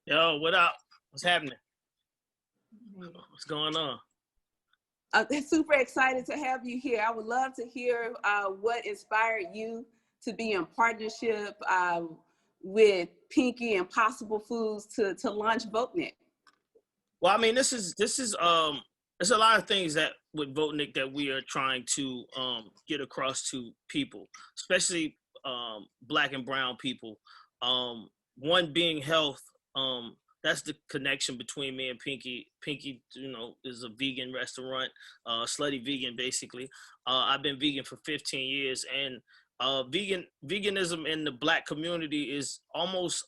Yo, what up? What's happening? What's going on? Super excited to have you here. I would love to hear what inspired you to be in partnership with Pinky and Possible Foods to launch Votenik. Well, I mean, this is there's a lot of things that with Votenik that we are trying to get across to people, especially Black and Brown people. One being health. That's the connection between me and Pinky. Pinky, is a vegan restaurant, slutty vegan basically. I've been vegan for 15 years, and veganism in the Black community is almost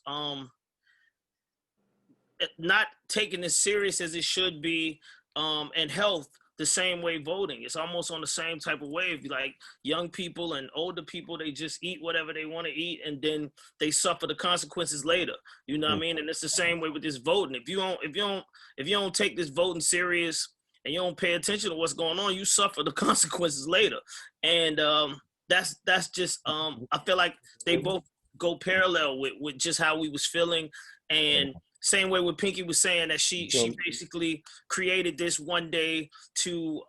not taken as serious as it should be, and health the same way voting. It's almost on the same type of wave. Like young people and older people, they just eat whatever they want to eat, and then they suffer the consequences later. You know what I mean? And it's the same way with this voting. If you don't take this voting serious and you don't pay attention to what's going on, you suffer the consequences later. And that's just I feel like they both go parallel with just how we was feeling. And same way with Pinky was saying that she basically created this one day to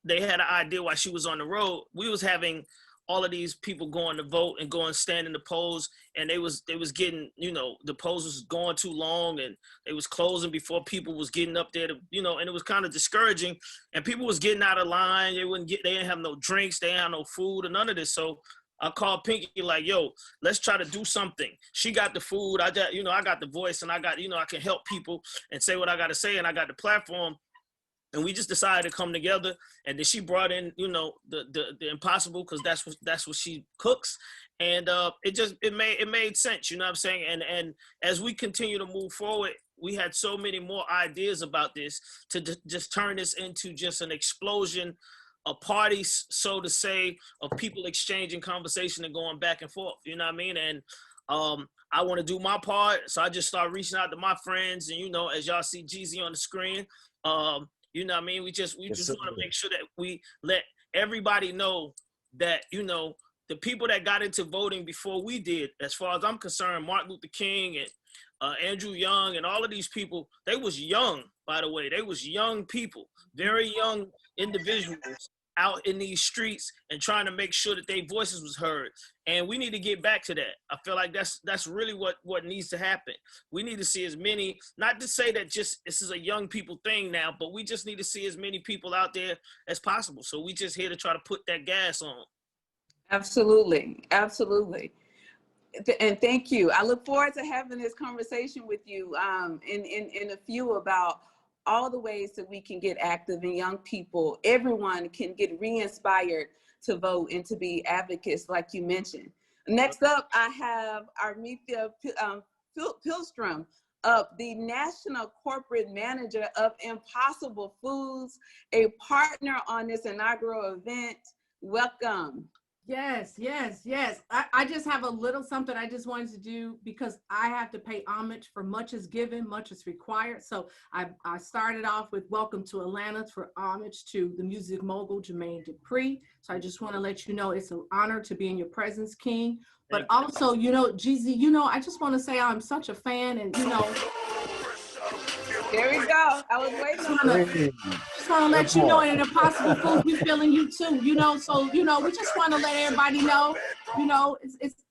they had an idea while she was on the road. We was having all of these people going to vote and going stand in the polls, and they was getting, the polls was going too long, and they was closing before people was getting up there to, and it was kind of discouraging, and people was getting out of line. They didn't have no drinks, they didn't have no food or none of this. So I called Pinky like, yo, let's try to do something. She got the food. I got the voice, and I got, I can help people and say what I got to say, and I got the platform. And we just decided to come together. And then she brought in, the Impossible, because that's what she cooks. And it made sense, you know what I'm saying? And as we continue to move forward, we had so many more ideas about this to just turn this into just an explosion, a party, so to say, of people exchanging conversation and going back and forth. You know what I mean? And I want to do my part, so I just start reaching out to my friends. And as y'all see Jeezy on the screen, you know what I mean? We just want to make sure that we let everybody know that the people that got into voting before we did, as far as I'm concerned, Martin Luther King and Andrew Young and all of these people, they was young, by the way. They was young people, very young individuals out in these streets and trying to make sure that their voices was heard. And we need to get back to that. I feel like that's really what needs to happen. We need to see as many, not to say that just this is a young people thing now, but we just need to see as many people out there as possible. So we just here to try to put that gas on. Absolutely. Absolutely. And thank you. I look forward to having this conversation with you in a few about all the ways that we can get active, and young people, everyone can get re-inspired to vote and to be advocates like you mentioned. Next up, I have Armithia Pilstrom, the National Corporate Manager of Impossible Foods, a partner on this inaugural event. Welcome. Yes. I just have a little something I just wanted to do, because I have to pay homage for much is given, much is required. So I started off with welcome to Atlanta for homage to the music mogul, Jermaine Dupri. So I just want to let you know it's an honor to be in your presence, King. But also, Jeezy, I just want to say I'm such a fan, and there we go. I was waiting on it. Just want to let you know, and Impossible Foods, we feeling you too, so, we just want to let everybody know,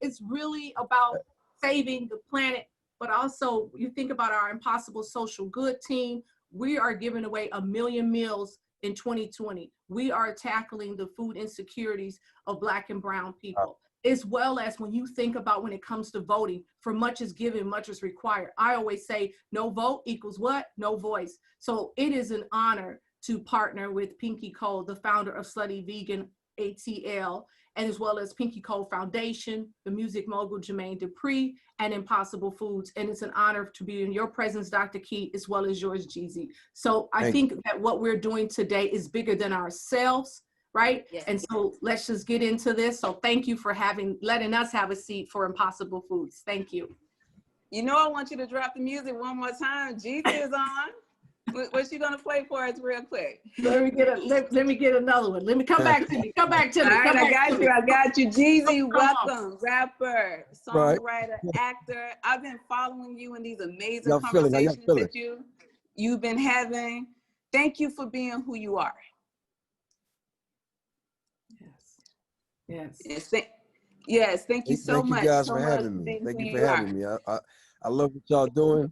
it's really about saving the planet, but also you think about our Impossible Social Good team. We are giving away 1 million meals in 2020. We are tackling the food insecurities of Black and Brown people. As well as when you think about when it comes to voting, for much is given, much is required. I always say no vote equals what? No voice. So it is an honor to partner with Pinky Cole, the founder of Slutty Vegan ATL, and as well as Pinky Cole Foundation, the music mogul Jermaine Dupri, and Impossible Foods. And it's an honor to be in your presence, Dr. Key, as well as yours, Jeezy. So I think that what we're doing today is bigger than ourselves. Right? Yes. And so let's just get into this. So thank you for letting us have a seat for Impossible Foods. Thank you. I want you to drop the music one more time. Jeezy is on. What's she gonna play for us real quick? Let me get another one. Let me come back to me. Come back to me. All right, I got you. Jeezy, Come welcome. Rapper, Right. songwriter, actor. I've been following you in these amazing Y'all feeling? How y'all conversations feeling? that you've been having. Thank you for being who you are. Yes. Yes, thank you so Thank you much. guys So for much having me. being Thank who you for you are. having me. I love what y'all doing.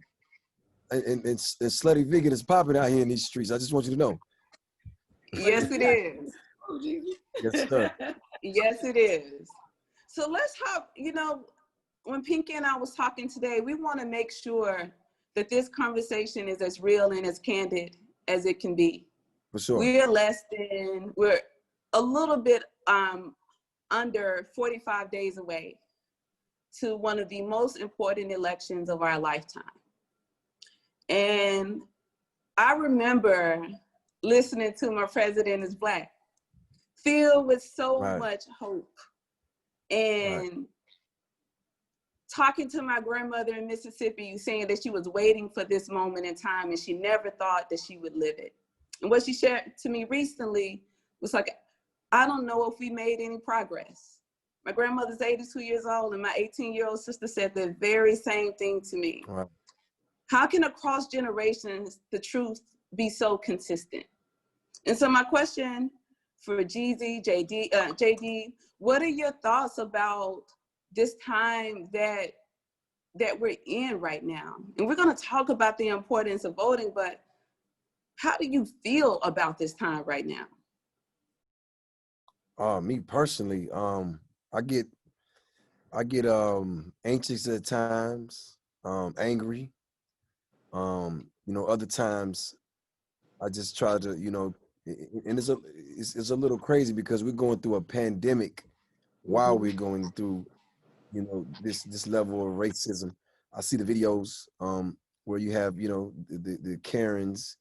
And Slutty Vegan is popping out here in these streets. I just want you to know. Yes, it is. Yes, sir. Yes, it is. So let's have, when Pinky and I was talking today, we want to make sure that this conversation is as real and as candid as it can be. For sure. We're a little bit under 45 days away to one of the most important elections of our lifetime. And I remember listening to My President is Black, filled with so much hope. And talking to my grandmother in Mississippi, saying that she was waiting for this moment in time and she never thought that she would live it. And what she shared to me recently was like, I don't know if we made any progress. My grandmother's 82 years old and my 18-year-old sister said the very same thing to me. Right. How can across generations, the truth be so consistent? And so my question for Jeezy, JD, what are your thoughts about this time that we're in right now? And we're going to talk about the importance of voting, but how do you feel about this time right now? Me personally, I get anxious at times, angry. Other times I just try to, and it's a little crazy because we're going through a pandemic while we're going through, this level of racism. I see the videos where you have, the Karens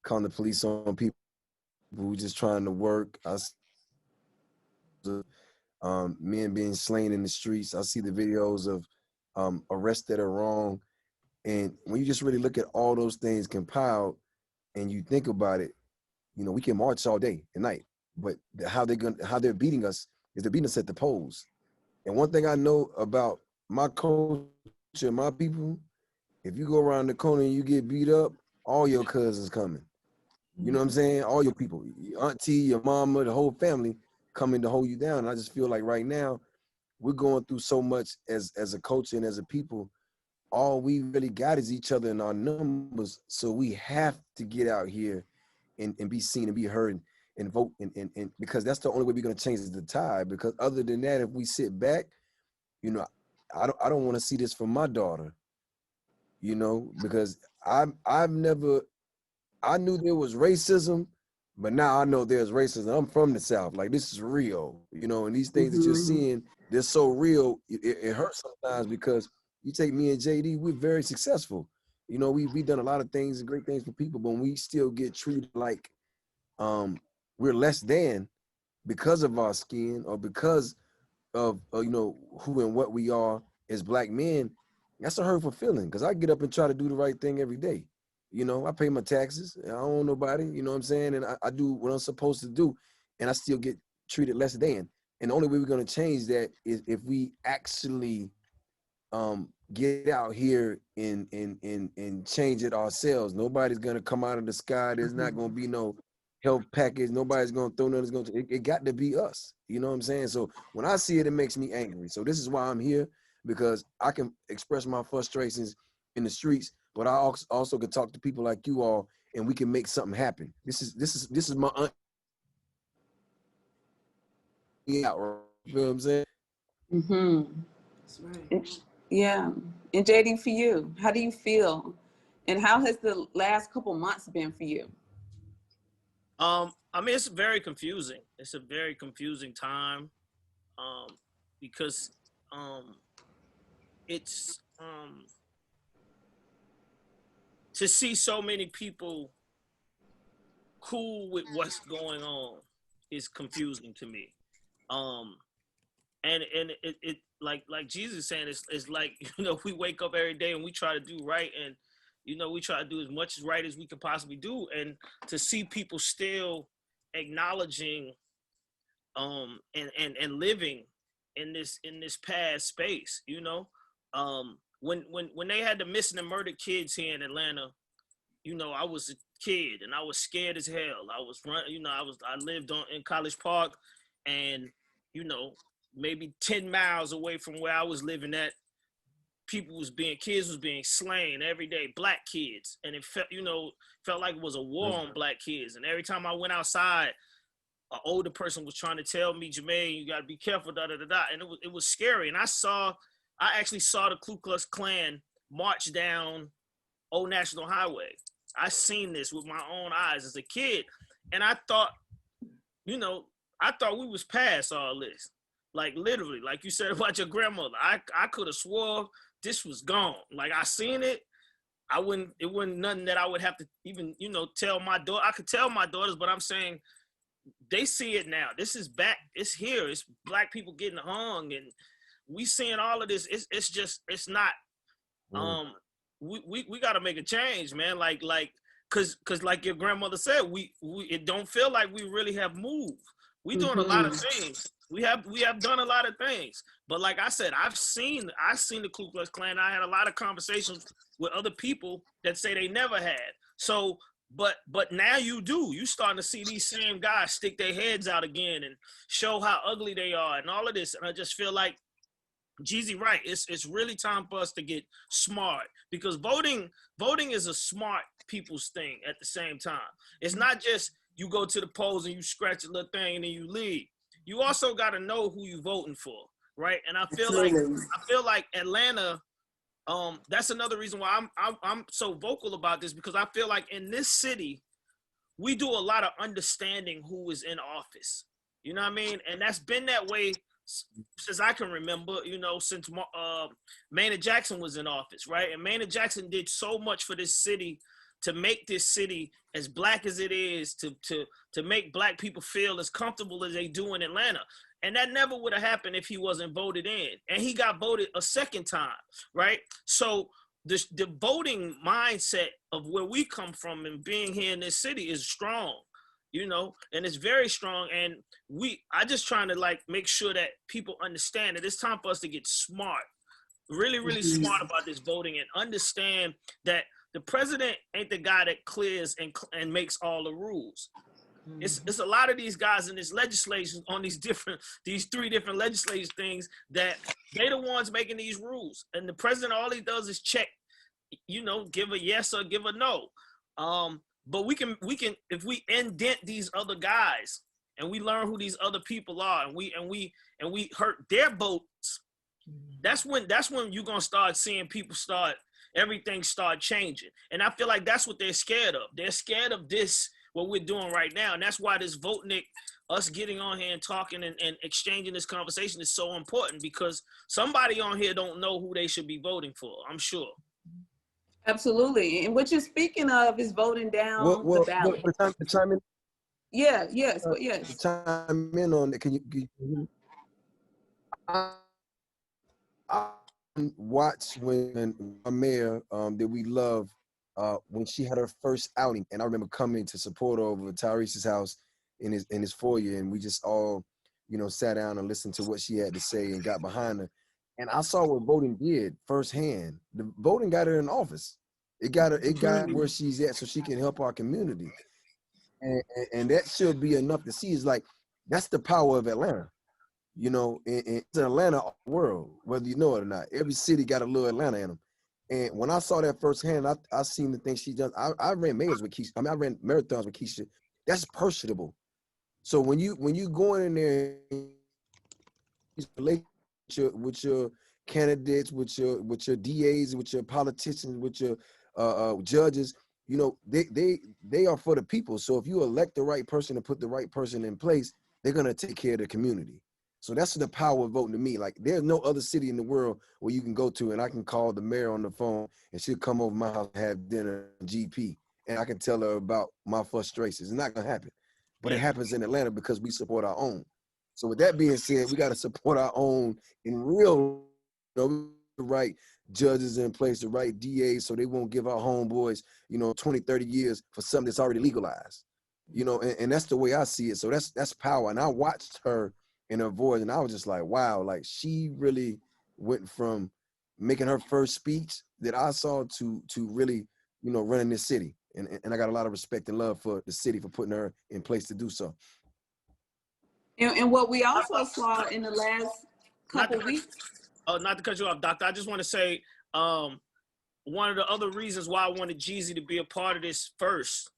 calling the police on people who just trying to work. I see men being slain in the streets. I see the videos of arrests that are wrong. And when you just really look at all those things compiled and you think about it, we can march all day and night, but how they're beating us is they're beating us at the polls. And one thing I know about my culture, my people, if you go around the corner and you get beat up, all your cousins coming. You know what I'm saying? All your people, your auntie, your mama, the whole family coming to hold you down. And I just feel like right now we're going through so much as a culture and as a people. All we really got is each other and our numbers. So we have to get out here and be seen and be heard and vote. And because that's the only way we're going to change the tide. Because other than that, if we sit back, I don't want to see this from my daughter, because I knew there was racism, but now I know there's racism. I'm from the South. Like, this is real, and these things that you're seeing, they're so real. It hurts sometimes because you take me and JD, we're very successful. We've done a lot of things and great things for people, but when we still get treated like we're less than because of our skin or because of who and what we are as Black men, that's a hurtful feeling because I get up and try to do the right thing every day. I pay my taxes. I don't owe nobody, you know what I'm saying? And I do what I'm supposed to do, and I still get treated less than. And the only way we're going to change that is if we actually get out here and change it ourselves. Nobody's going to come out of the sky. There's not going to be no help package. Nobody's going to throw nothing. It got to be us. You know what I'm saying? So when I see it, it makes me angry. So this is why I'm here, because I can express my frustrations in the streets, but I also can talk to people like you all, and we can make something happen. This is my you know what I'm saying? That's right. Yeah. And JD, for you, how do you feel? And how has the last couple months been for you? It's very confusing. It's a very confusing time, because it's to see so many people cool with what's going on is confusing to me. And it like Jesus saying, it's like we wake up every day and we try to do right, and You know, we try to do as much as right as we can possibly do, and to see people still acknowledging and living in this past space, you know. When they had the missing and murdered kids here in Atlanta, you know, I was a kid and I was scared as hell. I was you know, I lived in College Park, and you know, maybe 10 miles away from where I was living at, kids was being slain every day, black kids, and it felt, you know, felt like it was a war on black kids. And every time I went outside, an older person was trying to tell me, Jermaine, you got to be careful, da da da da, and it was scary. And I actually saw the Ku Klux Klan march down Old National Highway. I seen this with my own eyes as a kid, and I thought, you know, I thought we was past all this. Like literally, like you said about your grandmother, I could have swore this was gone. Like I seen it. It wasn't nothing that I would have to even, you know, tell my daughter. I could tell my daughters, but I'm saying they see it now. This is back. It's here. It's black people getting hung, and we seeing all of this. It's not. We got to make a change, man. Like, cause like your grandmother said, we it don't feel like we really have moved. We doing a lot of things. We have done a lot of things. But like I said, I've seen the Ku Klux Klan. I had a lot of conversations with other people that say they never had. So, but now you do. You starting to see these same guys stick their heads out again and show how ugly they are and all of this. And I just feel like Jeezy right. It's really time for us to get smart, because voting is a smart people's thing at the same time. It's not just you go to the polls and you scratch a little thing and then you leave. You also got to know who you voting for, right? And I feel like Atlanta. That's another reason why I'm so vocal about this, because I feel like in this city, we do a lot of understanding who is in office. You know what I mean? And that's been that way since I can remember, you know, since Maynard Jackson was in office, right? And Maynard Jackson did so much for this city to make this city as black as it is, to make black people feel as comfortable as they do in Atlanta. And that never would have happened if he wasn't voted in. And he got voted a second time, right? So the voting mindset of where we come from and being here in this city is strong, you know, and it's very strong. And I just trying to like make sure that people understand that it's time for us to get smart, really, really smart about this voting, and understand that the president ain't the guy that clears and makes all the rules. It's a lot of these guys in this legislation on these three different legislative things that they the ones making these rules. And the president, all he does is check, you know, give a yes or give a no. But we can if we indent these other guys and we learn who these other people are, and we hurt their votes, that's when you're gonna start seeing everything start changing. And I feel like that's what they're scared of. They're scared of this, what we're doing right now. And that's why this Votenik, us getting on here and talking and exchanging this conversation is so important, because somebody on here don't know who they should be voting for, I'm sure. Absolutely. And what you're speaking of is voting down the ballot. To chime in? Yeah, yes, yes. To chime in on it, can you I watched when my mayor that we love, when she had her first outing, and I remember coming to support her over at Tyrese's house in his foyer, and we just all, you know, sat down and listened to what she had to say and got behind her. And I saw what voting did firsthand. The voting got her in office. It got where she's at so she can help our community. And that should be enough to see. Is like, that's the power of Atlanta. You know, it's an Atlanta world, whether you know it or not. Every city got a little Atlanta in them. And when I saw that firsthand, I seen the things she does. I ran mayors with Keisha. I mean, I ran marathons with Keisha. That's personable. So when you go in there with your candidates, with your DAs, with your politicians, with your judges, you know, they are for the people. So if you elect the right person and put the right person in place, they're gonna take care of the community. So that's the power of voting to me. Like, there's no other city in the world where you can go to and I can call the mayor on the phone and she'll come over my house and have dinner GP, and I can tell her about my frustrations. It's not gonna happen. But it happens in Atlanta because we support our own. So with that being said, we gotta support our own in real, you know, right judges in place, the right DAs, so they won't give our homeboys, 20, 30 years for something that's already legalized. And that's the way I see it. So that's power. And I watched her in her voice, and I was just like, wow, like she really went from making her first speech that I saw to really, running this city. And I got a lot of respect and love for the city for putting her in place to do so. And what we also saw in the last couple weeks. Oh, not to cut you off, Doctor. I just want to say one of the other reasons why I wanted Jeezy to be a part of this first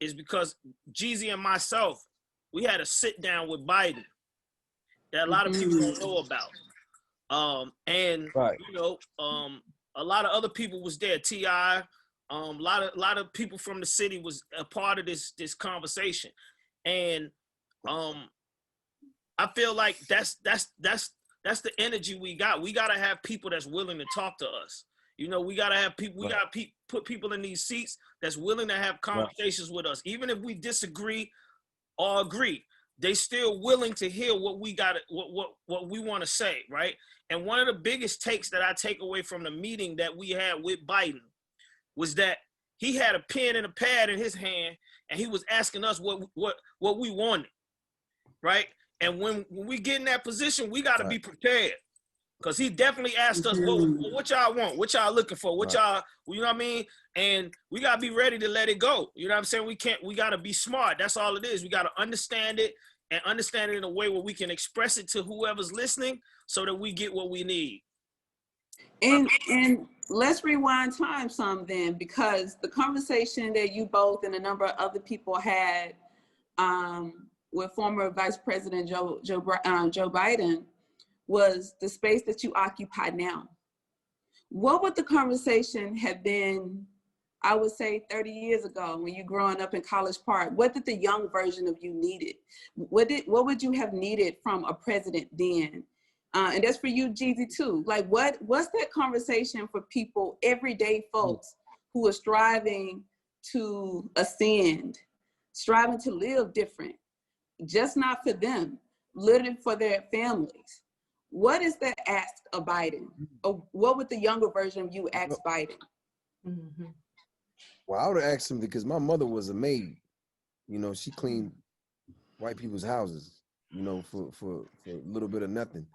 is because Jeezy and myself, we had a sit down with Biden that a lot of people don't know about. And right. A lot of other people was there. T.I., a lot of people from the city was a part of this conversation. And I feel like that's the energy we got. We got to have people that's willing to talk to us. We got to have people, we got to put people in these seats that's willing to have conversations with us. Even if we disagree or agree, they still willing to hear what we got, what we want to say, right? And one of the biggest takes that I take away from the meeting that we had with Biden was that he had a pen and a pad in his hand, and he was asking us what we wanted, right? And when we get in that position, we got to be prepared, because he definitely asked us, what y'all want? What y'all looking for? What y'all, you know what I mean? And we got to be ready to let it go. You know what I'm saying? We got to be smart. That's all it is. We got to understand it, and understand it in a way where we can express it to whoever's listening so that we get what we need. And let's rewind time some then, because the conversation that you both and a number of other people had with former Vice President Joe Biden was the space that you occupy now. What would the conversation have been, I would say 30 years ago when you growing up in College Park? What did the young version of you needed? What would you have needed from a president then? And that's for you, Jeezy, too. Like, what's that conversation for people, everyday folks who are striving to ascend, striving to live different, just not for them, living for their families? What is that ask of Biden? Or what would the younger version of you ask Biden? Well, I would have asked him, because my mother was a maid. She cleaned white people's houses, for a little bit of nothing.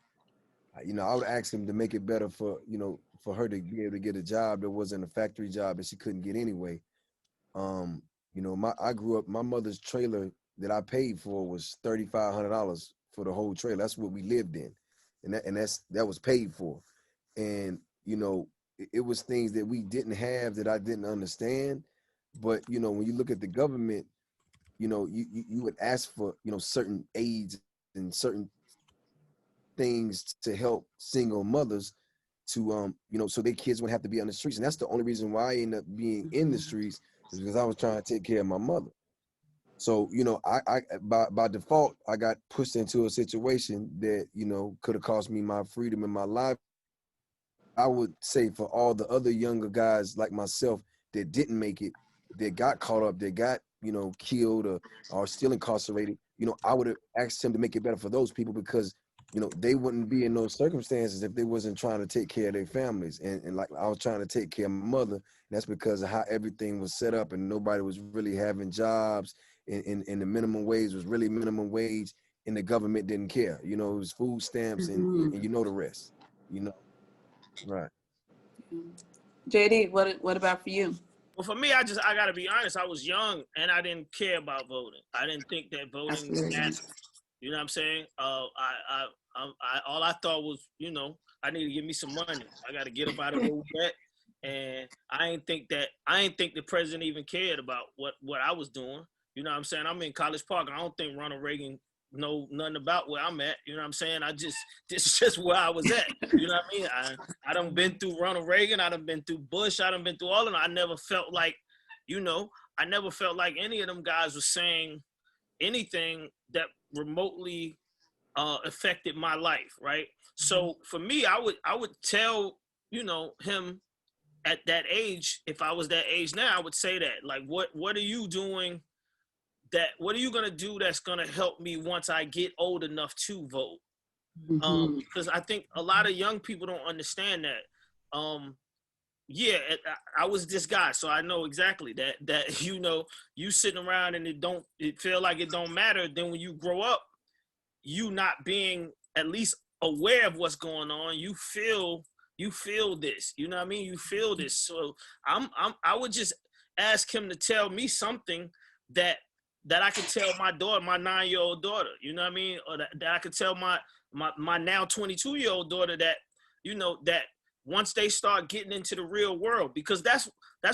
I would ask him to make it better for her to be able to get a job that wasn't a factory job that she couldn't get anyway. I grew up, my mother's trailer that I paid for was $3,500 for the whole trailer. That's what we lived in. And that was paid for. And, it was things that we didn't have that I didn't understand. But, when you look at the government, you would ask for, certain aids and certain things to help single mothers to, so their kids wouldn't have to be on the streets. And that's the only reason why I ended up being in the streets, is because I was trying to take care of my mother. So, I by default, I got pushed into a situation that, could have cost me my freedom and my life. I would say for all the other younger guys like myself that didn't make it, that got caught up, that got, killed or still incarcerated, I would have asked him to make it better for those people, because, they wouldn't be in those circumstances if they wasn't trying to take care of their families. And like I was trying to take care of my mother, and that's because of how everything was set up, and nobody was really having jobs. And the minimum wage was really minimum wage, and the government didn't care. It was food stamps and the rest. Right. JD, what about for you? Well, for me, I gotta be honest. I was young and I didn't care about voting. I didn't think that voting mattered. You know what I'm saying? All I thought was, I need to give me some money. I got to get up out of where we at. And I ain't think the president even cared about what I was doing. You know what I'm saying? I'm in College Park. I don't think Ronald Reagan know nothing about where I'm at. You know what I'm saying? this is just where I was at. You know what I mean? I done been through Ronald Reagan. I done been through Bush. I done been through all of them. I never felt like, any of them guys was saying anything that remotely affected my life, right? So for me, I would tell, him at that age, if I was that age now, I would say that, like, what are you doing? What are you gonna do that's gonna help me once I get old enough to vote? Because I think a lot of young people don't understand that. yeah, I was this guy, so I know exactly that you sitting around and it feel like it don't matter. Then when you grow up, you not being at least aware of what's going on, you feel this. You know what I mean? You feel this. So I would just ask him to tell me something that I could tell my daughter, my 9-year-old daughter. You know what I mean? Or that I could tell my now 22-year-old daughter that that once they start getting into the real world, because that's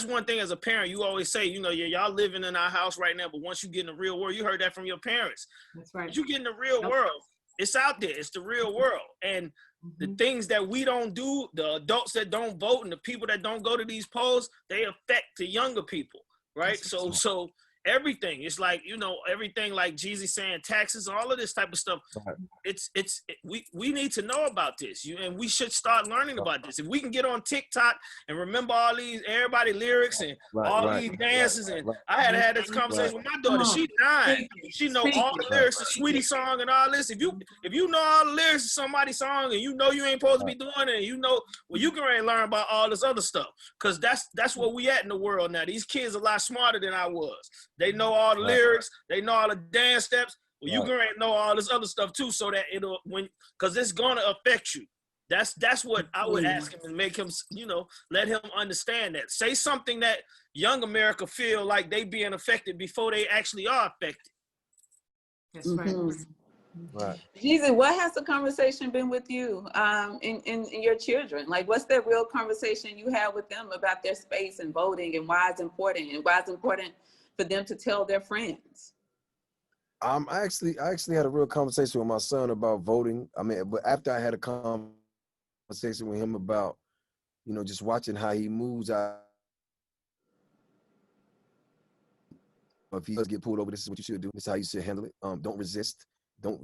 one thing as a parent, you always say, yeah, y'all living in our house right now, but once you get in the real world, you heard that from your parents. That's right. But you get in the real world, it's out there, it's the real world. And the things that we don't do, the adults that don't vote and the people that don't go to these polls, they affect the younger people, right? So everything, it's like, everything like Jeezy saying, taxes, all of this type of stuff. We need to know about this, and we should start learning about this. If we can get on TikTok and remember everybody lyrics and these dances, and I had this conversation with my daughter. She's 9. She know all the lyrics of Sweetie song and all this. If you know all the lyrics of somebody's song and you ain't supposed to be doing it, and you can really learn about all this other stuff, because that's where we at in the world now. These kids are a lot smarter than I was. They know all the lyrics. They know all the dance steps. Well, you can know all this other stuff too, so that because it's gonna affect you. That's what I would ask him, and make him, let him understand that. Say something that young America feel like they being affected before they actually are affected. That's right. Right. Jeezy, what has the conversation been with you in your children? Like, what's that real conversation you have with them about their space and voting, and why it's important, for them to tell their friends? I actually had a real conversation with my son about voting. I mean, but after I had a conversation with him about, just watching how he moves out. If he does get pulled over, this is what you should do. This is how you should handle it. Don't resist. Don't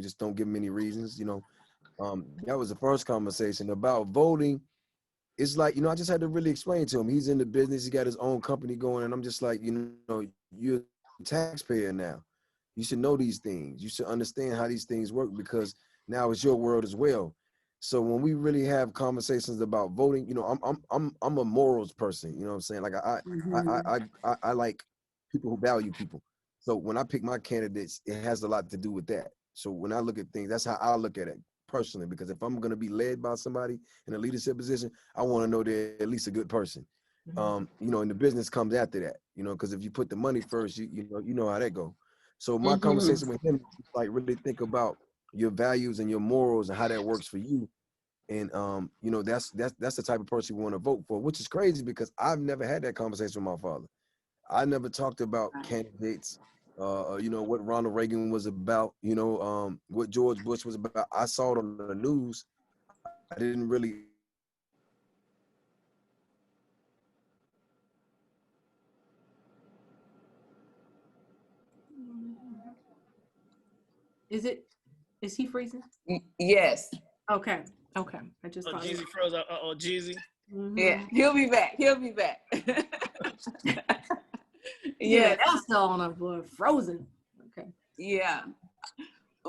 just don't give him any reasons. That was the first conversation about voting. It's like, I just had to really explain to him. He's in the business. He got his own company going, and I'm just like, you're a taxpayer now. You should know these things. You should understand how these things work, because now it's your world as well. So when we really have conversations about voting, I'm a morals person. You know what I'm saying? Like I like people who value people. So when I pick my candidates, it has a lot to do with that. So when I look at things, that's how I look at it personally, because if I'm going to be led by somebody in a leadership position, I want to know they're at least a good person. And the business comes after that, because if you put the money first, you know how that go. So my conversation with him, like, really think about your values and your morals and how that works for you. And that's the type of person you want to vote for, which is crazy because I've never had that conversation with my father. I never talked about candidates, what Ronald Reagan was about, what George Bush was about. I saw it on the news. I didn't really. Is he freezing? Yes. Okay. I just thought Jeezy froze. Jeezy. Yeah, he'll be back. Yeah, that's still on a frozen. Okay. Yeah.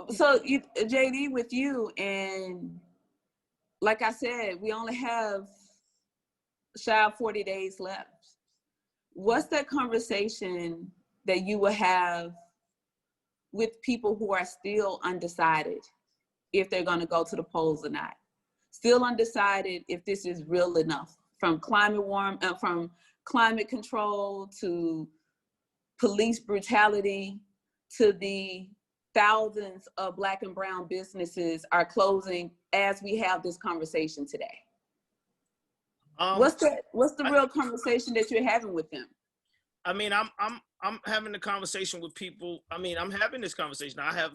So JD, with you, and like I said, we only have shy of 40 days left. What's that conversation that you will have with people who are still undecided if they're going to go to the polls or not? Still undecided if this is real enough, from from climate control to police brutality to the thousands of Black and brown businesses are closing as we have this conversation today. What's the real conversation that you're having with them? I mean, I'm having the conversation with people. I mean, I'm having this conversation. I have,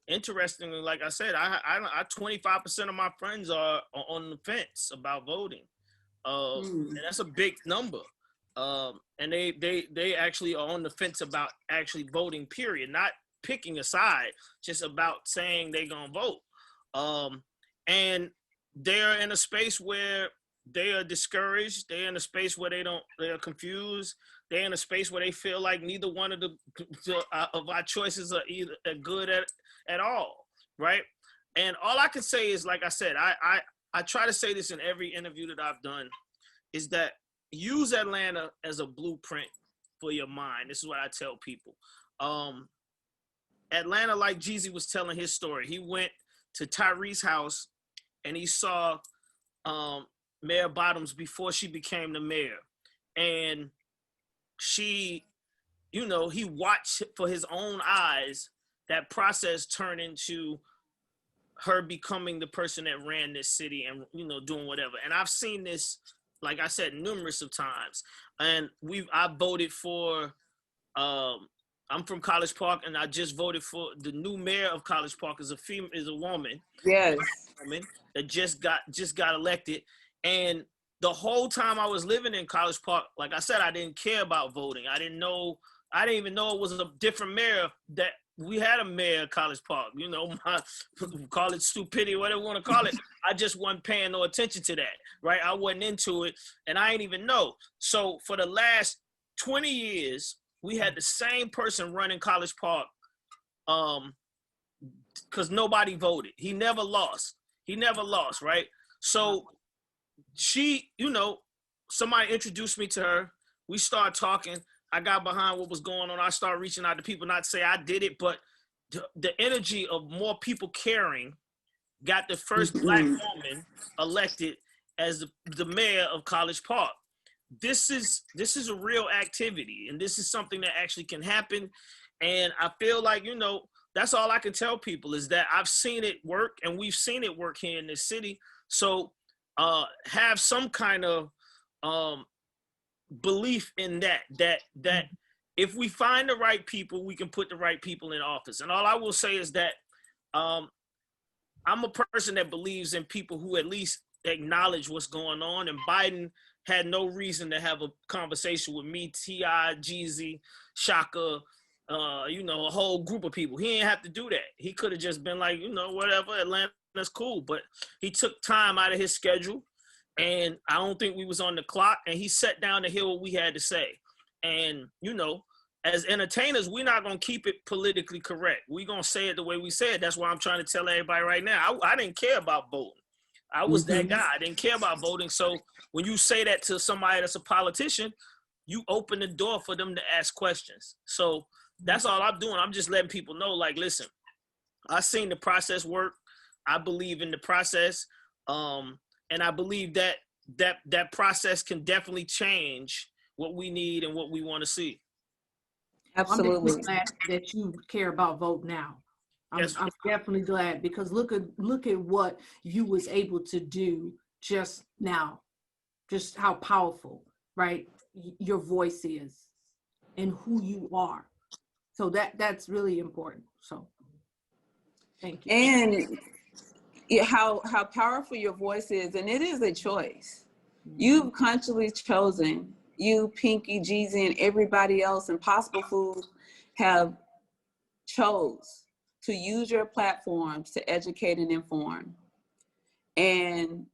interestingly, like I said, I 25% of my friends are on the fence about voting. And that's a big number. And they actually are on the fence about actually voting, period, not picking a side, just about saying they're gonna vote. And they're in a space where they are discouraged. They're in a space where they are confused. They're in a space where they feel like neither one of of our choices are good at all, right? And all I can say is, like I said, I try to say this in every interview that I've done, is that use Atlanta as a blueprint for your mind. This is what I tell people. Atlanta, like Jeezy was telling his story, he went to Tyrese's house and he saw Mayor Bottoms before she became the mayor. And she, you know, he watched for his own eyes that process turn into her becoming the person that ran this city and, you know, doing whatever. And I've seen this, like I said, numerous of times. And I voted for, I'm from College Park, and I just voted for the new mayor of College Park is a woman. Yes. Woman that just got elected. And the whole time I was living in College Park, like I said, I didn't care about voting. I didn't even know it was a different mayor, that we had a mayor of College Park, you know, call it stupidity, whatever you want to call it. I just wasn't paying no attention to that, right? I wasn't into it, and I didn't even know. So for the last 20 years, we had the same person running College Park, because nobody voted. He never lost, right? So she, you know, somebody introduced me to her. We started talking. I got behind what was going on. I started reaching out to people, not to say I did it, but the energy of more people caring got the first Black woman elected as the mayor of College Park. This is a real activity, and this is something that actually can happen. And I feel like, you know, that's all I can tell people, is that I've seen it work, and we've seen it work here in this city. So have some kind of belief in that if we find the right people, we can put the right people in office. And all I will say is that I'm a person that believes in people who at least acknowledge what's going on. And Biden had no reason to have a conversation with me, T.I., Jeezy, Shaka, you know, a whole group of people. He didn't have to do that. He could have just been like, you know, whatever, Atlanta's cool. But he took time out of his schedule, and I don't think we was on the clock, and he sat down to hear what we had to say. And, you know, as entertainers, we're not going to keep it politically correct. We're going to say it the way we say it. That's why I'm trying to tell everybody right now, I didn't care about voting. I was that guy. I didn't care about voting. So when you say that to somebody that's a politician, you open the door for them to ask questions. So that's all I'm doing. I'm just letting people know, like, listen, I seen the process work. I believe in the process. And I believe that process can definitely change what we need and what we want to see. Absolutely. I'm glad that you care about vote now. I'm definitely glad, because look at what you was able to do just now, just how powerful, right, your voice is and who you are. So that's really important. So thank you. And how powerful your voice is, and it is a choice. You've consciously chosen, you, Pinky, Jeezy, and everybody else, Impossible Foods, have chose to use your platforms to educate and inform. And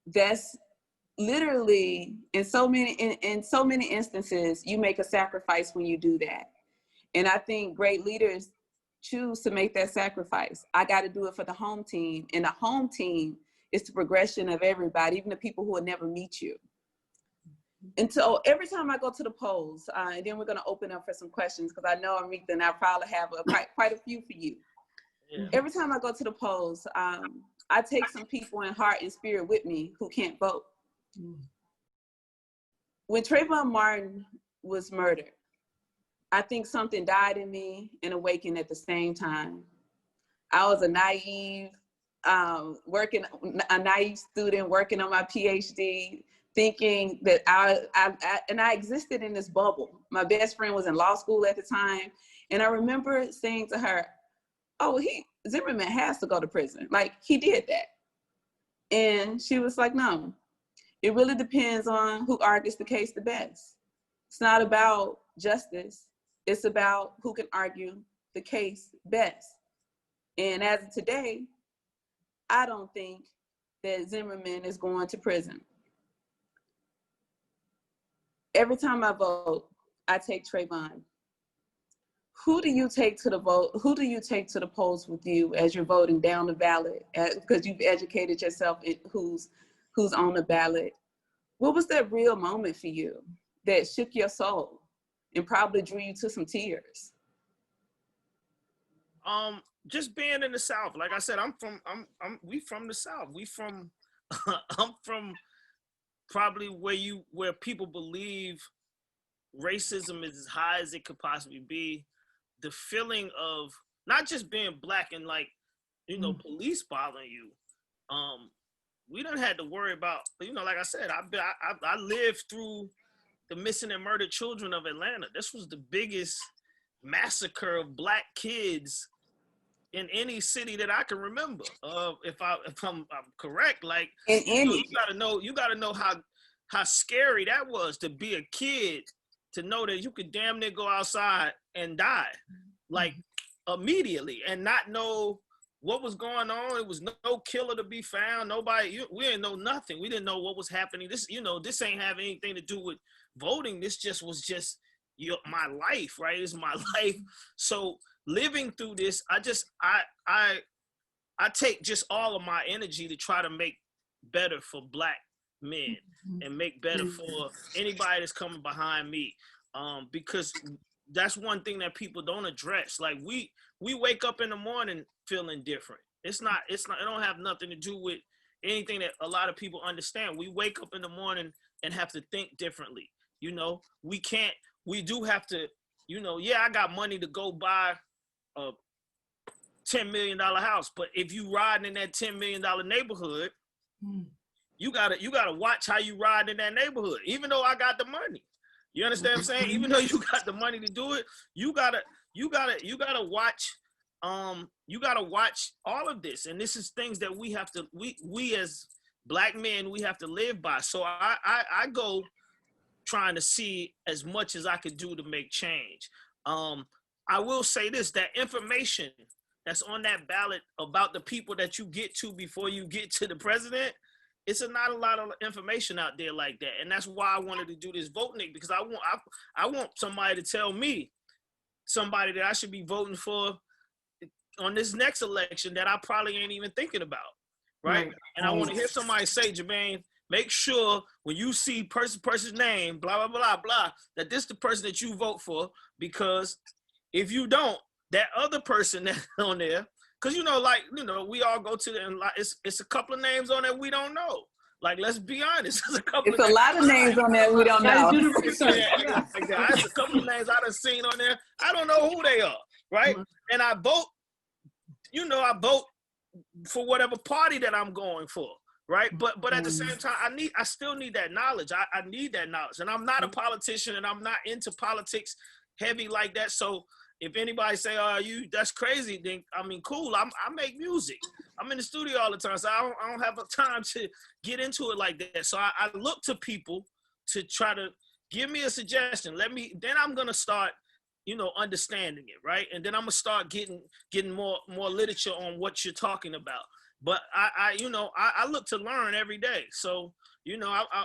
that's literally, in so many instances, you make a sacrifice when you do that. And I think great leaders choose to make that sacrifice. I got to do it for the home team. And the home team is the progression of everybody, even the people who will never meet you. And so every time I go to the polls, and then we're going to open up for some questions, because I know, Aretha, and I probably have quite a few for you. Yeah. Every time I go to the polls, I take some people in heart and spirit with me who can't vote. When Trayvon Martin was murdered, I think something died in me and awakened at the same time. I was a naive student working on my PhD, thinking that I existed in this bubble. My best friend was in law school at the time. And I remember saying to her, oh, Zimmerman has to go to prison. Like, he did that. And she was like, no, it really depends on who argues the case the best. It's not about justice. It's about who can argue the case best. And as of today, I don't think that Zimmerman is going to prison. Every time I vote, I take Trayvon, who do you take to the vote? Who do you take to the polls with you as you're voting down the ballot? Because you've educated yourself in who's on the ballot. What was that real moment for you that shook your soul and probably drew you to some tears? Just being in the South. Like I said, we from the South. I'm from probably where people believe racism is as high as it could possibly be. The feeling of not just being black and like, police bothering you. We done had to worry about, like I said, I lived through the missing and murdered children of Atlanta. This was the biggest massacre of black kids in any city that I can remember. If I'm correct, like you gotta know how scary that was to be a kid, to know that you could damn near go outside and die, like immediately, and not know what was going on. It was no killer to be found. Nobody, we didn't know nothing. We didn't know what was happening. This ain't have anything to do with voting. This was just my life, right? It's my life. So living through this, I take just all of my energy to try to make better for black men and make better for anybody that's coming behind me. Because that's one thing that people don't address. Like we wake up in the morning feeling different. It don't have nothing to do with anything that a lot of people understand. We wake up in the morning and have to think differently. We do have to, I got money to go buy a $10 million house, but if you riding in that $10 million neighborhood, you gotta watch how you ride in that neighborhood. Even though I got the money, you understand what I'm saying? Even though you got the money to do it, you gotta watch. You gotta watch all of this, and this is things that we have to. We as black men, we have to live by. So I go trying to see as much as I could do to make change. I will say this: that information that's on that ballot about the people that you get to before you get to the president, it's not a lot of information out there like that. And that's why I wanted to do this Votenik, because I want somebody to tell me somebody that I should be voting for on this next election that I probably ain't even thinking about, right? And I want to hear somebody say, Jermaine, make sure when you see person's name, blah, blah, blah, blah, that this the person that you vote for, because if you don't, that other person that's on there, because we all go to and it's a couple of names on there we don't know. Like, let's be honest, it's a lot of names on there we don't know. It's a couple of names I done seen on there. I don't know who they are, right? And I vote, I vote for whatever party that I'm going for, right? But at the same time, I still need that knowledge. I need that knowledge, and I'm not a politician, and I'm not into politics heavy like that. So if anybody say, that's crazy, then, cool. I make music. I'm in the studio all the time, so I don't have time to get into it like that. So I look to people to try to give me a suggestion. Then I'm going to start, understanding it, right? And then I'm going to start getting more literature on what you're talking about. But I look to learn every day. So,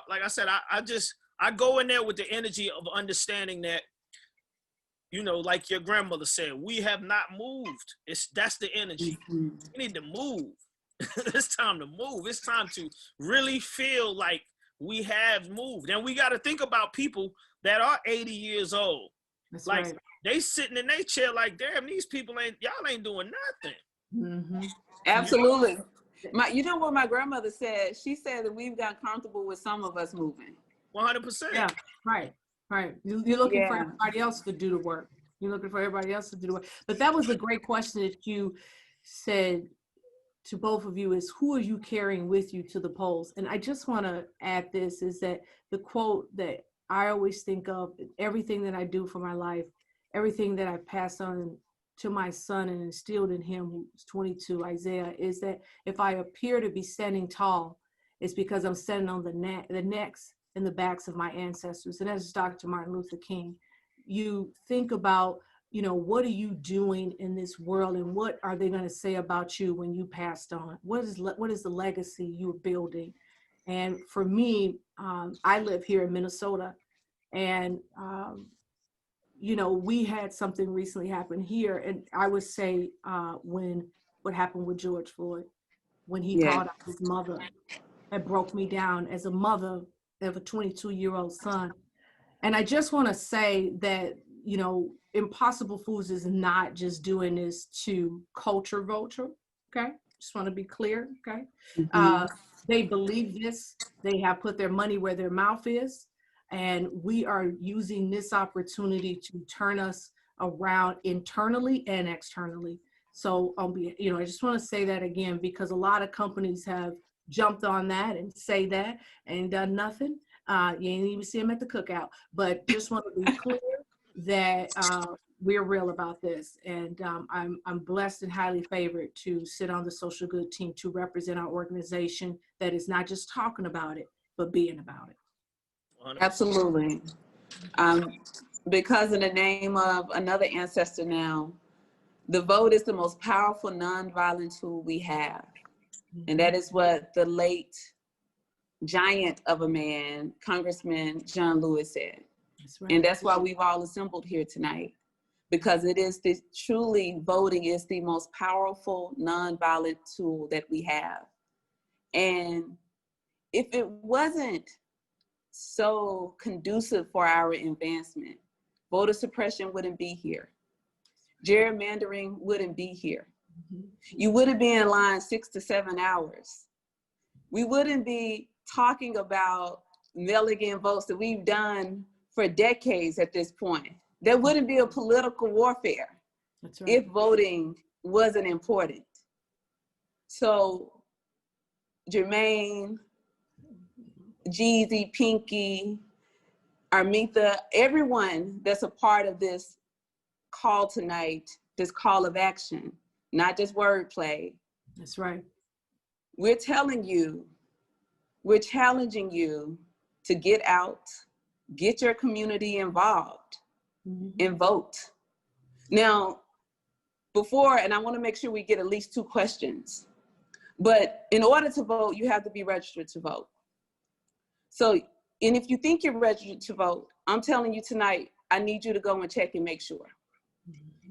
like I said, I go in there with the energy of understanding that, like your grandmother said, we have not moved. That's the energy. We need to move. It's time to move. It's time to really feel like we have moved. And we got to think about people that are 80 years old. That's like right. They sitting in their chair like, damn, these people y'all ain't doing nothing. Absolutely. You know what my grandmother said? She said that we've got comfortable with some of us moving. 100%. Yeah, right. You're looking for everybody else to do the work. You're looking for everybody else to do the work. But that was a great question that you said to both of you, is who are you carrying with you to the polls? And I just want to add this, is that the quote that I always think of, everything that I do for my life, everything that I pass on to my son and instilled in him, who's 22, Isaiah, is that if I appear to be standing tall, it's because I'm standing on the necks and the backs of my ancestors. And as Dr. Martin Luther King, you think about, what are you doing in this world, and what are they going to say about you when you passed on? What is the legacy you're building? And for me, I live here in Minnesota, and you know, we had something recently happen here, and I would say what happened with George Floyd, when he Yeah. called out his mother, it broke me down as a mother of a 22-year-old son. And I just want to say that, you know, Impossible Foods is not just doing this to culture vulture, okay? Just want to be clear, okay? They believe this. They have put their money where their mouth is. And we are using this opportunity to turn us around internally and externally. So, you know, I just want to say that again, because a lot of companies have jumped on that and say that and done nothing. You ain't even see them at the cookout, but just want to be clear that we're real about this. And I'm blessed and highly favored to sit on the social good team to represent our organization that is not just talking about it, but being about it. 100%. Absolutely. Because in the name of another ancestor now, the vote is the most powerful nonviolent tool we have. And that is what the late giant of a man, Congressman John Lewis said. That's right. And that's why we've all assembled here tonight, because it is truly voting is the most powerful nonviolent tool that we have. And if it wasn't so conducive for our advancement, voter suppression wouldn't be here. Gerrymandering wouldn't be here. You wouldn't be in line 6 to 7 hours. We wouldn't be talking about mail-in votes that we've done for decades at this point. There wouldn't be a political warfare. That's right. If voting wasn't important. So Jermaine, Jeezy, Pinky, Armitha, everyone that's a part of this call tonight, this call of action, not just wordplay. That's right. We're telling you, we're challenging you to get out, get your community involved, and vote. Now, before, and I want to make sure we get at least 2 questions, but in order to vote, you have to be registered to vote. So, and if you think you're registered to vote, I'm telling you tonight, I need you to go and check and make sure.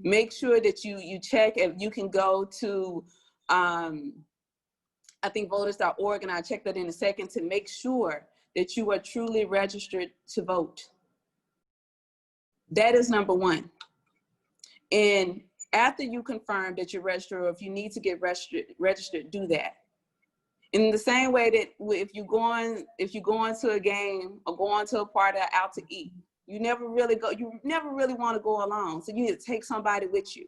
Make sure that you check, if you can go to, I think voters.org, and I'll check that in a second, to make sure that you are truly registered to vote. That is number 1. And after you confirm that you're registered, or if you need to get registered, do that. In the same way that if you're going to a game or going to a party or out to eat, you never really want to go alone. So you need to take somebody with you.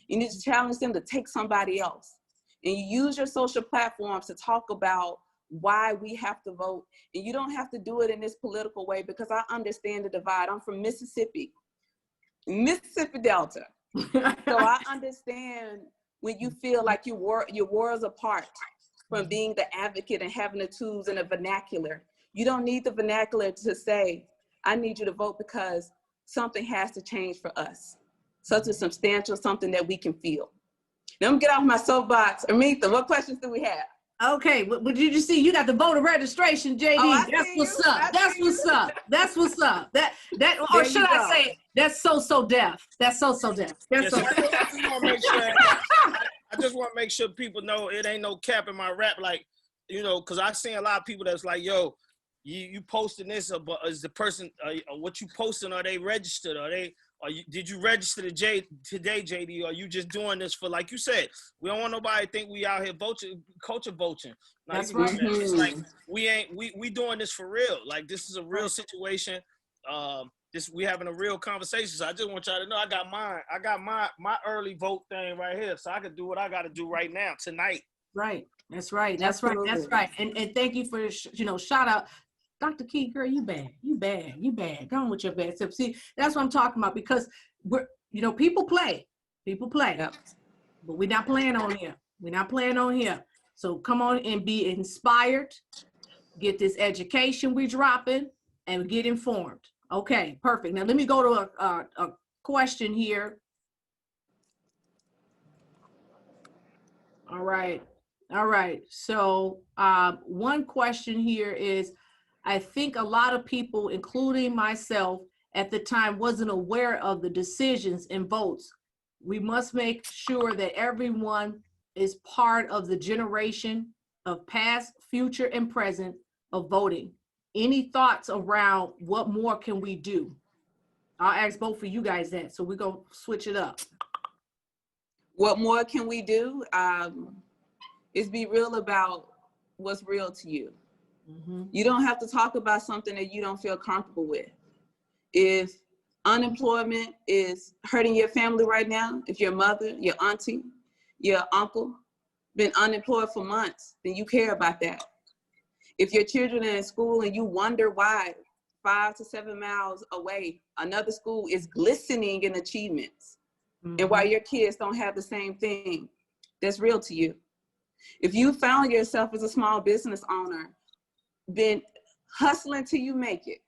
You need to challenge them to take somebody else. And you use your social platforms to talk about why we have to vote. And you don't have to do it in this political way, because I understand the divide. I'm from Mississippi Delta. So I understand when you feel like your worlds apart from being the advocate and having the tools and the vernacular. You don't need the vernacular to say, I need you to vote because something has to change for us. Such a substantial something that we can feel. Now I'm gonna get off my soapbox. Amitha, what questions do we have? Okay, but did you see, you got the voter registration, JD? Oh, That's what's up. That's what's up. That's what's up. That, or should I say, that's so deaf. That's so deaf. That's so I just want to make sure people know it ain't no cap in my rap. Like, you know, because I've seen a lot of people that's like, yo, you posting this, but is the person, what you posting, are they registered? Did you register today, JD? Or are you just doing this for, like you said, we don't want nobody to think we out here culture voting. That's right. It's like we doing this for real. Like, this is a real situation. We having a real conversation. So I just want y'all to know I got my early vote thing right here. So I can do what I got to do right now, tonight. Right. That's right. That's right. That's right. And thank you for, shout out. Dr. Key, girl, you bad. Go on with your bad self. See, that's what I'm talking about, because we're, people play. Yep. But we're not playing on here. So come on and be inspired, get this education we're dropping, and get informed. Okay, perfect. Now let me go to a question here. All right. So one question here is, I think a lot of people, including myself, at the time wasn't aware of the decisions and votes. We must make sure that everyone is part of the generation of past, future, and present of voting. Any thoughts around what more can we do? I'll ask both of you guys that, so we're gonna switch it up. What more can we do? Is be real about what's real to you. You don't have to talk about something that you don't feel comfortable with. If unemployment is hurting your family right now, if your mother, your auntie, your uncle been unemployed for months, then you care about that. If your children are in school and you wonder why 5 to 7 miles away, another school is glistening in achievements, and why your kids don't have the same thing, that's real to you. If you found yourself as a small business owner, been hustling till you make it,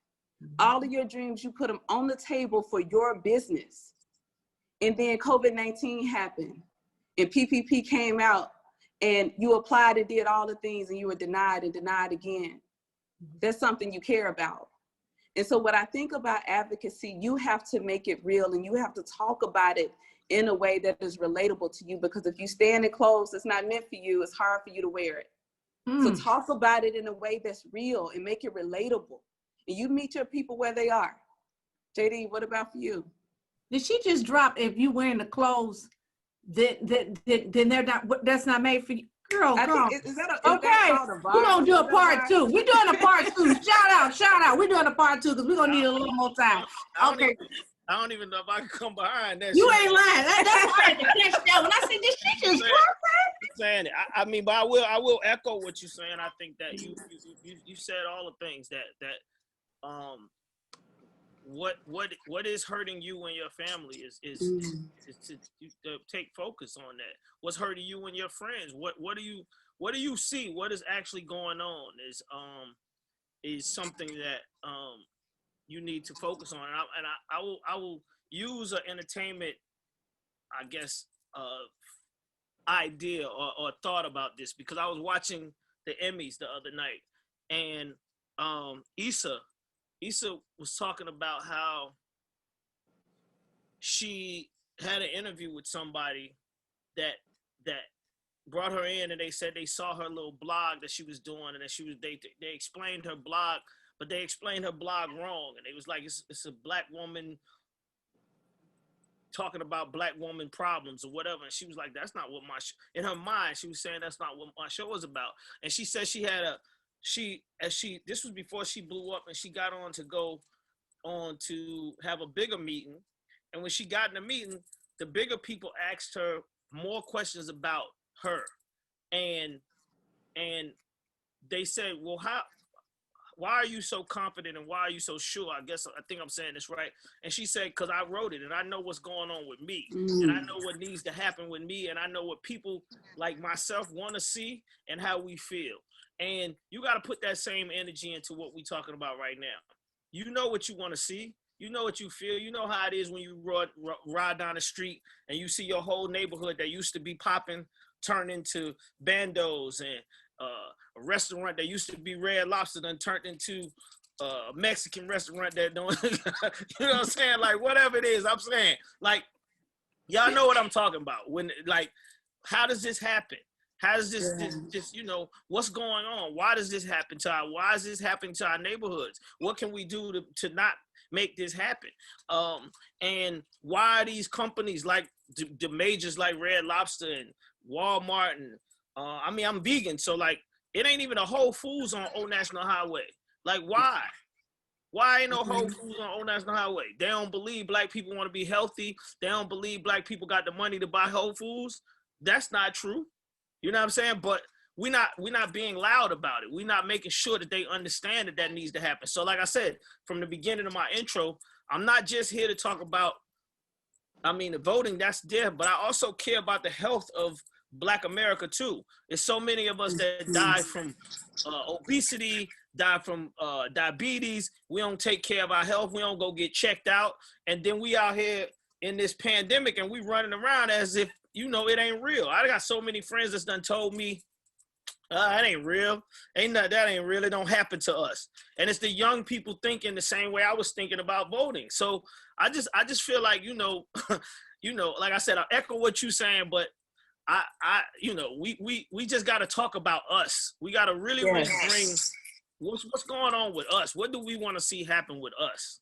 all of your dreams, you put them on the table for your business, and then COVID-19 happened, and PPP came out, and you applied and did all the things, and you were denied and denied again. That's something you care about. And so what I think about advocacy, you have to make it real, and you have to talk about it in a way that is relatable to you, because if you stand in clothes that's not meant for you, it's hard for you to wear it. So talk about it in a way that's real and make it relatable. And you meet your people where they are. JD, what about for you? Did she just drop, if you wearing the clothes then they're not, that's not made for you? Girl, girl. Okay, we're gonna do a part 2. We're doing a part 2. Shout out. We're doing a part 2 because we're gonna need a little more time. Okay. I don't even know if I can come behind that. You ain't lying. That's why I had to catch that. When I said this shit just saying it. I mean, but I will echo what you're saying. I think that you said all the things that what is hurting you and your family is to take focus on that. What's hurting you and your friends? What do you see? What is actually going on is something that you need to focus on. And I will use an entertainment, I guess, idea or thought about this, because I was watching the Emmys the other night, and Issa was talking about how she had an interview with somebody that brought her in, and they said they saw her little blog that she was doing, and that they explained her blog, but they explained her blog wrong, and it was like it's a black woman talking about black woman problems or whatever, and she was like, that's not what in her mind she was saying that's not what my show is about. And she said she had this was before she blew up, and she got on to go on to have a bigger meeting, and when she got in the meeting, the bigger people asked her more questions about her, and they said, well, why are you so confident and why are you so sure? I think I'm saying this right. And she said, because I wrote it and I know what's going on with me, and I know what needs to happen with me, and I know what people like myself want to see and how we feel. And you got to put that same energy into what we're talking about right now. You know what you want to see. You know what you feel. You know how it is when you ride down the street and you see your whole neighborhood that used to be popping turn into bandos, and a restaurant that used to be Red Lobster done turned into a Mexican restaurant that don't, you know what I'm saying? Like, whatever it is, I'm saying, like, y'all know what I'm talking about. When, like, how does this happen? How does this, you know, what's going on? Why does this happen why is this happening to our neighborhoods? What can we do to not make this happen? And why are these companies like the majors like Red Lobster and Walmart and I mean, I'm vegan, so like it ain't even a Whole Foods on Old National Highway. Like, why? Why ain't no Whole Foods on Old National Highway? They don't believe black people want to be healthy. They don't believe black people got the money to buy Whole Foods. That's not true. You know what I'm saying? But we're not being loud about it. We're not making sure that they understand that needs to happen. So like I said, from the beginning of my intro, I'm not just here to talk about, I mean, the voting, that's there, but I also care about the health of Black America too. There's so many of us that die from obesity, die from diabetes. We don't take care of our health. We don't go get checked out. And then we out here in this pandemic and we running around as if, you know, it ain't real. I got so many friends that's done told me, That ain't real. That ain't real. It don't happen to us. And it's the young people thinking the same way I was thinking about voting. So I just feel like, like I said, I echo what you're saying, but we just got to talk about us. We got to really bring what's going on with us. What do we want to see happen with us?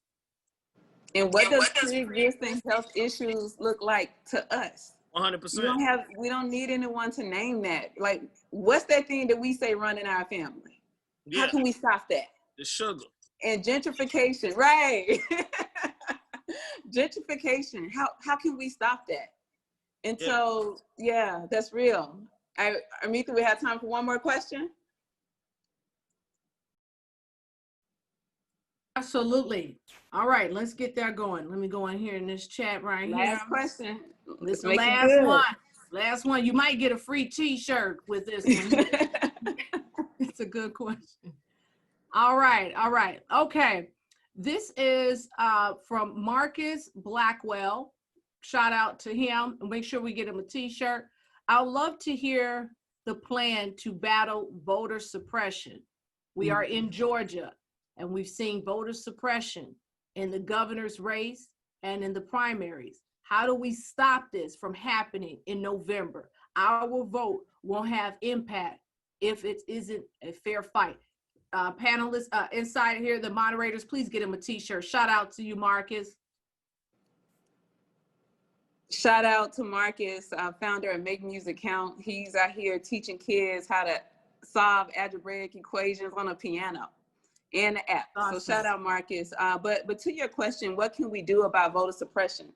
And what does pre-existing health issues look like to us? 100%. We don't need anyone to name that. Like, what's that thing that we say run in our family? Yeah. How can we stop that? The sugar. And gentrification, right? Gentrification. How can we stop that? And so, yeah, that's real. Amita, we have time for one more question. Absolutely. All right, let's get that going. Let me go in here in this chat right here. Last question. This is the last one. Last one. You might get a free t-shirt with this one. It's a good question. All right. Okay. This is from Marcus Blackwell. Shout out to him. Make sure we get him a t-shirt. I'd love to hear the plan to battle voter suppression. We are in Georgia, and we've seen voter suppression in the governor's race and in the primaries. How do we stop this from happening in November? Our vote won't have impact if it isn't a fair fight. Panelists inside here, the moderators, please get him a t-shirt. Shout out to you, Marcus. Shout out to Marcus, founder of Make Music Count. He's out here teaching kids how to solve algebraic equations on a piano and the app. Awesome. So shout out Marcus. But to your question, what can we do about voter suppression?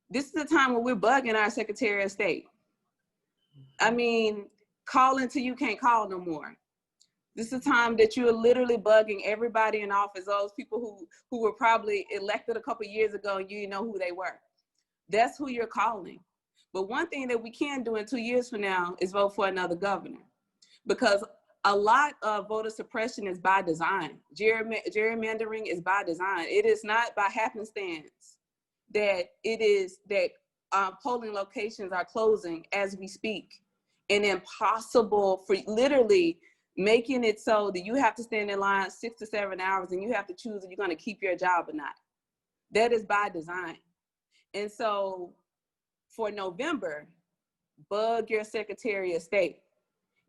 This is the time when we're bugging our Secretary of State. I mean, calling till you can't call no more. This is the time that you are literally bugging everybody in office, those people who were probably elected a couple of years ago and you didn't know who they were. That's who you're calling. But one thing that we can do in 2 years from now is vote for another governor, because a lot of voter suppression is by design. Gerrymandering is by design. It is not by happenstance that polling locations are closing as we speak, and impossible for literally making it so that you have to stand in line 6 to 7 hours and you have to choose if you're going to keep your job or not. That is by design. And so for November, bug your Secretary of State.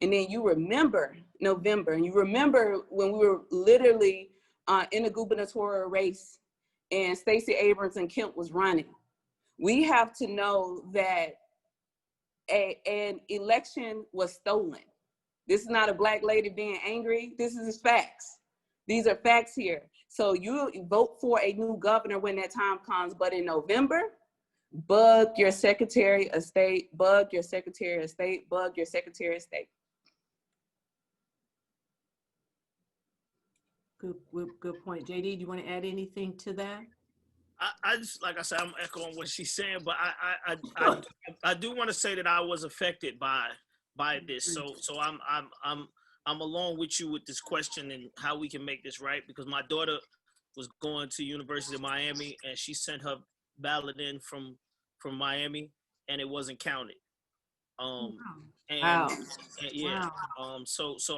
And then you remember November, and you remember when we were literally in a gubernatorial race and Stacey Abrams and Kemp was running. We have to know that an election was stolen. This is not a Black lady being angry. This is facts. These are facts here. So you vote for a new governor when that time comes, but in November, bug your Secretary of State, bug your Secretary of State, bug your Secretary of State. Good point. JD, do you want to add anything to that? I just, like I said, I'm echoing what she's saying, but I do want to say that I was affected by this. So I'm along with you with this question and how we can make this right, because my daughter was going to University of Miami and she sent her ballot in from Miami and it wasn't counted. So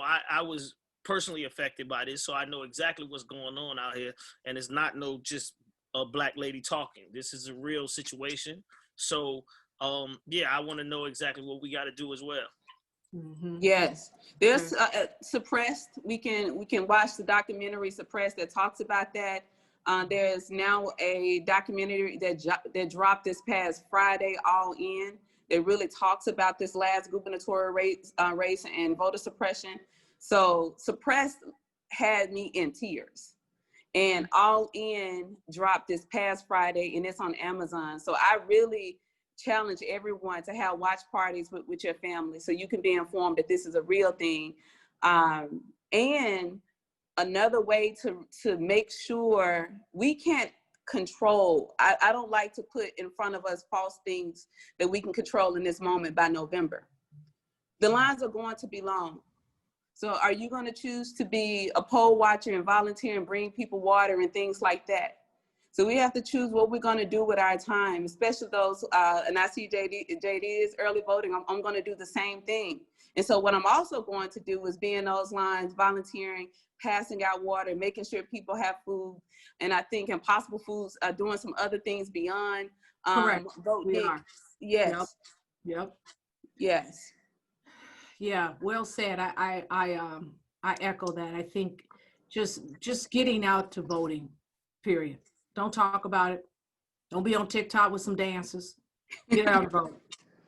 I was personally affected by this, so I know exactly what's going on out here, and it's not just a Black lady talking. This is a real situation. So I want to know exactly what we got to do as well. Mm-hmm. Yes, there's Suppressed. We can watch the documentary Suppressed that talks about that. There's now a documentary that dropped this past Friday, All In, that really talks about this last gubernatorial race and voter suppression. So Suppressed had me in tears, and All In dropped this past Friday, and it's on Amazon. So I really challenge everyone to have watch parties with your family so you can be informed that this is a real thing. And another way to make sure we can't control, I don't like to put in front of us false things that we can control in this moment by November. The lines are going to be long. So are you going to choose to be a poll watcher and volunteer and bring people water and things like that? So we have to choose what we're going to do with our time, especially those, and I see JD is early voting. I'm going to do the same thing. And so what I'm also going to do is be in those lines, volunteering, passing out water, making sure people have food. And I think Impossible Foods are doing some other things beyond Correct. We Votenik. are. Yes. Yep. Yes. Yeah, well said. I echo that. I think just getting out to voting, period. Don't talk about it. Don't be on TikTok with some dances. Get out and vote.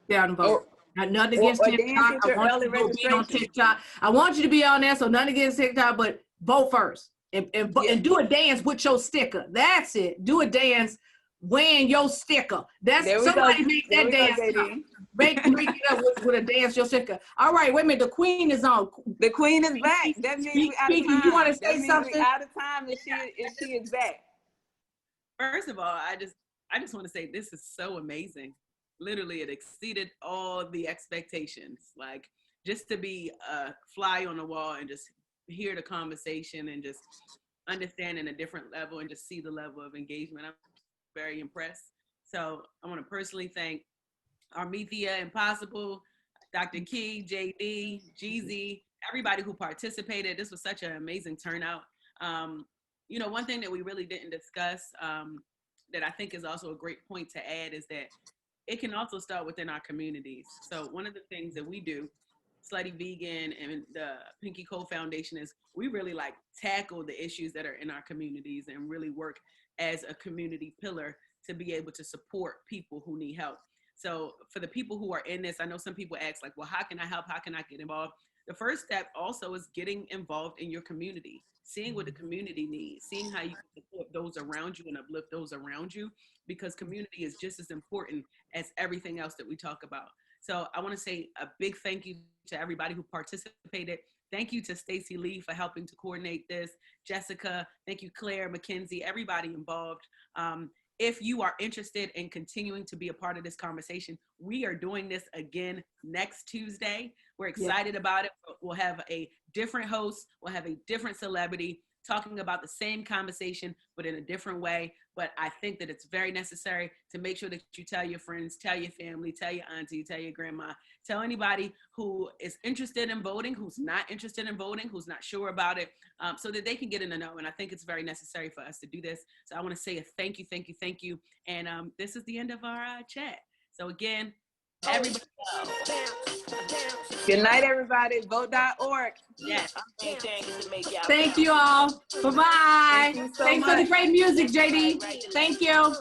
Get out and vote. Nothing against or TikTok. dance with I want early you to go be on registration. TikTok. I want you to be on there, so nothing against TikTok, but vote first. And do a dance with your sticker. That's it. Do a dance wearing your sticker. That's somebody make that dance up. Make it up with a dance your sticker. All right, wait a minute. The queen is on. The queen is back. That means we out of time. You want to say something? Out of time if she is back. First of all, I just want to say this is so amazing. Literally, it exceeded all the expectations. Like, just to be a fly on the wall and just hear the conversation and just understand in a different level and just see the level of engagement. I'm very impressed. So I want to personally thank Armithia Impossible, Dr. Key, JD, Jeezy, everybody who participated. This was such an amazing turnout. You know, one thing that we really didn't discuss that I think is also a great point to add is that it can also start within our communities. So one of the things that we do, Slutty Vegan and the Pinky Cole Foundation, is we really like tackle the issues that are in our communities and really work as a community pillar to be able to support people who need help. So for the people who are in this, I know some people ask like, well, how can I help? How can I get involved? The first step also is getting involved in your community, seeing what the community needs, seeing how you can support those around you and uplift those around you, because community is just as important as everything else that we talk about. So I want to say a big thank you to everybody who participated. Thank you to Stacey Lee for helping to coordinate this. Jessica, thank you, Claire, Mackenzie, everybody involved. If you are interested in continuing to be a part of this conversation, we are doing this again next Tuesday. We're excited about it. We'll have a different host. We'll have a different celebrity talking about the same conversation, but in a different way. But I think that it's very necessary to make sure that you tell your friends, tell your family, tell your auntie, tell your grandma, tell anybody who is interested in voting, who's not interested in voting, who's not sure about it, so that they can get in the know. And I think it's very necessary for us to do this. So I want to say a thank you, thank you, thank you. And this is the end of our chat. So again, everybody. Good night, everybody. Vote.org. Yes. Thank you all. Bye-bye. Thank you so Thanks for the great music, JD. Thank you.